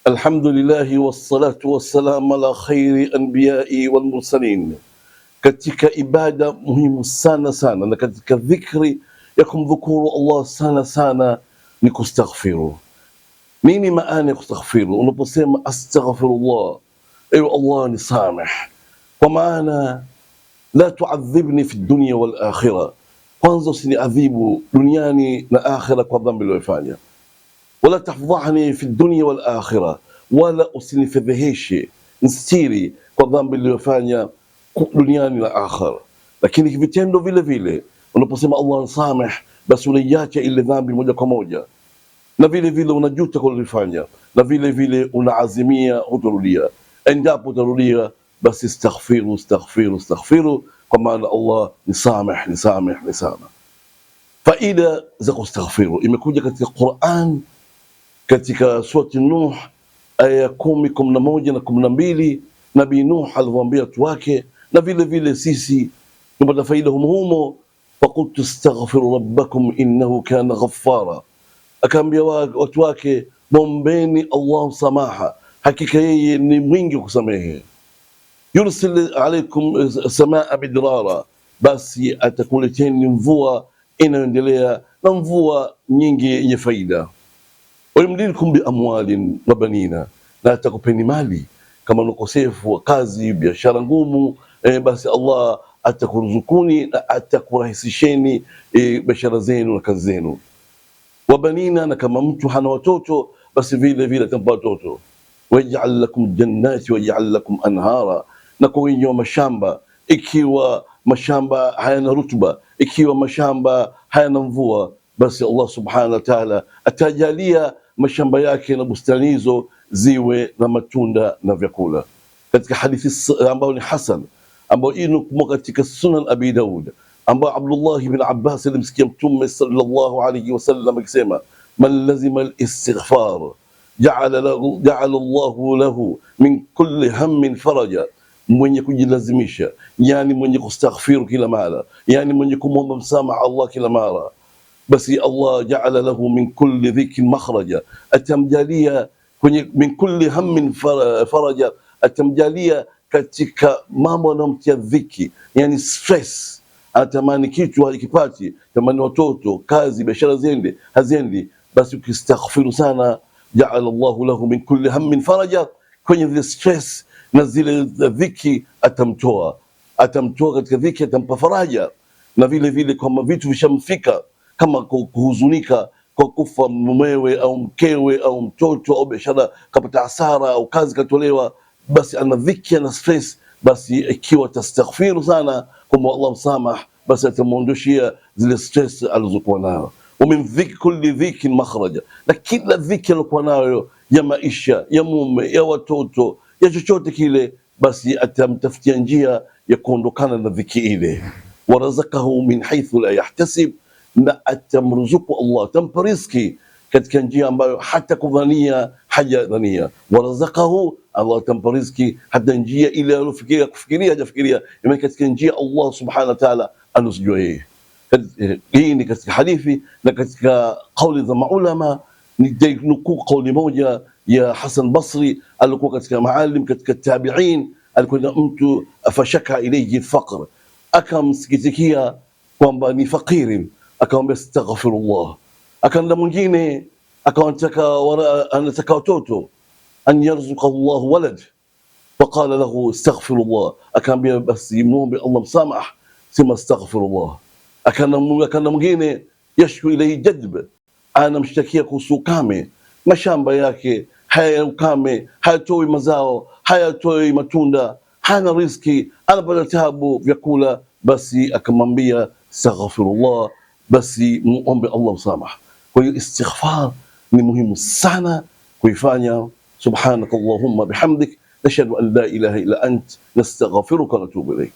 Alhamdulillahi wassalatu wassalamu ala khairi anbiyai wal mursalin. Katika ibada muhimu sana sana na katika dhikri ya kumdhukuru Allah sana sana ni kustaghfiru. Nini maana ya kustaghfiru? Unaposema astaghfirullah, ewe Allah nisameh, kwa maana la tuadhibni fi dunya wal akhirah, kwanza usiniadhibu duniani na akhira kwa dhambi niliyofanya. Wala tafdhahni fi dunya wal akhirah, wala usinifedheheshe nstiri kwa dhambi niliyofanya duniani na akhira. Lakini vitendo vile vile unaposema Allah nisameh, basi unaiacha ile dhambi moja kwa moja, na vile vile unajuta kwa ulifanya, na vile vile unaazimia hutorudia. Endapo utarudia, basi istaghfiru istaghfiru istaghfiru, kwa maana Allah nisameh nisameh nisameh. Faida za kustaghfiru imekuja katika Qur'an, katika surati Nuh aya 10, 11 na 12. Nabii Nuh aliwaambia watu wake, na vile vile sisi tupata faida humo. Faqultu astaghfiru rabbakum innahu kana ghaffara, akaambia watu wake, mombeni Allah msamaha, hakika yeye ni mwingi kusamehe. Yursil alaikum samaa bidrara, basi atakuleteni mvua inayoendelea na mvua nyingi yenye faida. Wayumdidukum biamwalin wa banina, na atakupeni mali. Kama ukosefu wa kazi, biashara ngumu, basi Allah atakuruzukuni na atakurahisisheni biashara zenu na kazi zenu. Wabanina, na kama mtu hana watoto, basi vile vile atampa watoto. Waj'al lakum jannati waj'al lakum anhara, na kwa wingi wa mashamba, ikiwa mashamba hayana rutuba, ikiwa mashamba hayana mvua, basi Allah subhanahu wa ta'ala atajalia mashamba yake na bustani hizo ziwe na matunda na vyakula. Katika hadithi ambayo ni hasan, ambayo imo katika Sunan Abi Daud, ambayo Abdullah ibn Abbas alimsikia Mtume sallallahu alayhi wasallam akisema, man lazima al-istighfar ja'ala Allahu lahu min kulli hammin faraja, mwenye kujilazimisha, yani mwenye kustaghfiru kila mara, yani mwenye kumwomba msamaha Allah kila mara, basi Allah ja'ala lahu min kulli dhikin makhraja, atamjalia kwenye min kulli hammin faraja, atamjalia katika mambo yanayomtia dhiki, yani stress. Anatamani kitu hakipati, tamani watoto, kazi, biashara ziende haziendi, basi ukistaghfiru sana, ja'ala Allahu lahu min kulli hammin faraja, kwenye zile stress na zile dhiki atamtoa katika dhiki, atampa faraja. Na vile vile kama vitu vishamfika, kama kuhuzunika kwa kufa mumewe au mkewe au mtoto au biashara kapata hasara au kazi katolewa, basi ana dhiki na stress, basi ikiwa tastaghfiru sana kwa Allah msamah, basi atamuondoshia zile stress alizokuwa nayo. Min dhiki kulli dhikin makhraja, na kila dhiki aliyokuwa nayo ya maisha, ya mume, ya watoto, ya chochote kile, basi atamtafutia njia ya kuondokana na dhiki ile. Warazakahu min haythu la yahtasib, na atamruzuku Allah, atampa riziki katika njia ambayo hata kudhania hajadhania. Warazakahu, Allah atampa riziki hata njia ile kufikiria hajafikiria, yani katika njia Allah subhanahu wa ta'ala anusijua yeye. Hii ni katika hadithi, na katika kauli za maulama ni nukuu kauli moja ya Hasan Basri, alikuwa katika maalim katika tabi'in. Alikuwa na mtu afashaka ilayhi faqr, akamsikitikia kwamba ni fakiri, akamwambia astaghfirullah. Akaenda mwingine anataka watoto, an yarzuqa Allah walad, faqala lahu astaghfirullah, akamwambia basi muombe Allah msamaha, sema astaghfirullah. Akaenda mwingine yashku ilayhi jadb, anamshtakia kuhusu ukame, mashamba yake haya ukame, hayatoi mazao, hayatoi matunda, hana riziki, anapata taabu vyakula, basi akamwambia astaghfirullah, basi muombe Allah msamaha. Kwa hiyo istighfar ni muhimu sana kuifanya. Subhanakallahumma bihamdik, nashhadu an la ilaha illa ant, nastaghfiruka wa natubu ilayk.